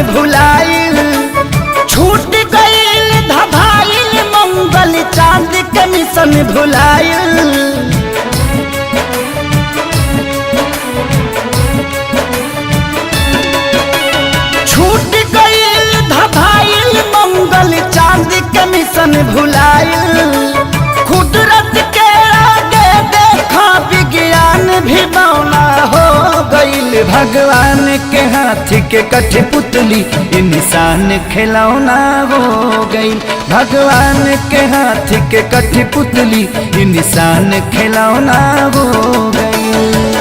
भुलाइल, छूट गईल धभाइल मंगल चांद के मिशन भुलाइल। छूट गईल धभाइल मंगल चांद के मिशन भुलाइल। कुदरत के आगे देखा विज्ञान भी मौला हो गईल। भगवान के हाथ के कठपुतली इंसान खिलौना हो गईल। भगवान के हाथ के कठपुतली इंसान खिलौना हो गईल।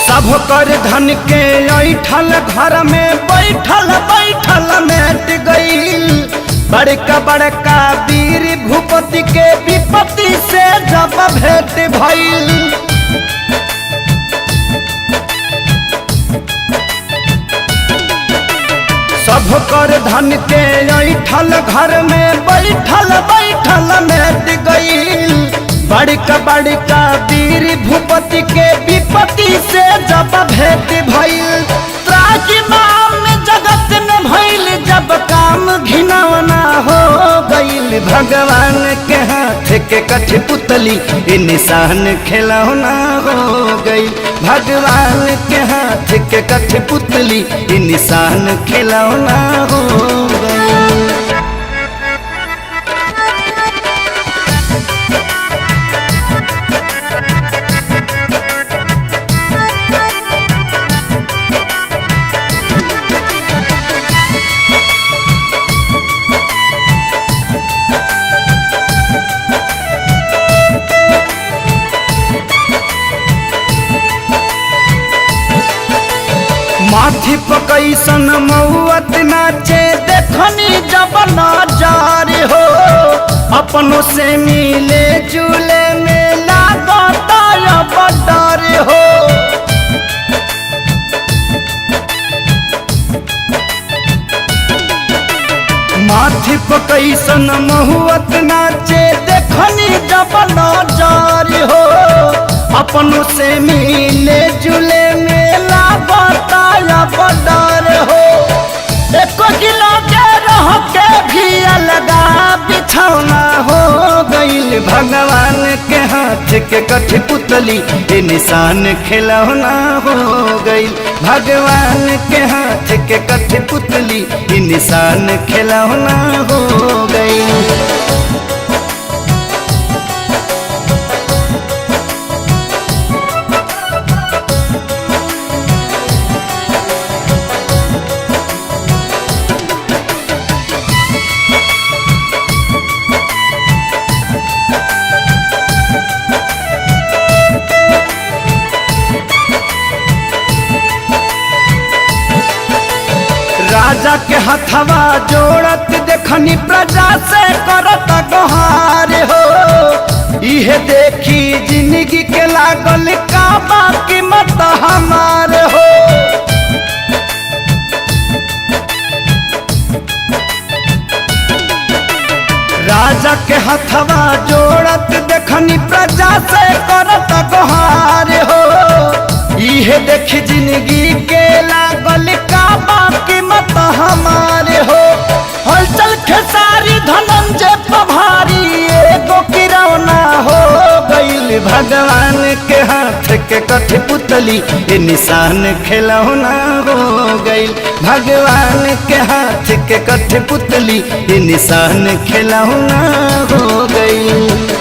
सब कर धन के ऐठल घर में बैठल बैठल मेट गईल। बड़का बड़का वीर भूपति के विपत्ति से जब भेंट भइल। सब कर धन के ऐठल घर में बैठल बैठल मेट गईल। बड़का बड़का वीर भूपति के विपत्ति से जब भेंट भइल। त्राजिमाम जगत में भइल जब काम घिनौना हो गईल। भगवान के हाथ के कठपुतली इंसान खिलौना हो गईल। भगवान के हाथ के कठपुतली इंसान खिलौना हो गईल। माथी पकैसन मौत नाचे देखनी जब नजार हो। अपनों से मिले जुले में लागता अब डर हो। माथी पकैसन महुअत नाचे देखनी जब नजार हो। अपनों से मिले जुले में लागता अब डर हो। एको किलो के रह के भी अलगा बिछौना हो गईल। भगवान के हाथ के कठपुतली इंसान खिलौना हो गईल। भगवान के हाथ के कठपुतली इंसान खिलौना हो गईल। राजा के हथवा जोड़त देखनी प्रजा से करत गोहार हो। इहे देखी जिंदगी के लागल का बाकी मत हमार हो। राजा के हथवा जोड़त देखनी प्रजा से करत गोहार हो। इहे देखी जिंदगी के लागल का बाकी मत हमारे हो। हलचल खेसारी धनंजय पभारी एगो किरौना हो गईल। भगवान के हाथ के कठपुतली इंसान खिलौना हो गईल। भगवान के हाथ के कठपुतली इंसान खिलौना हो गईल।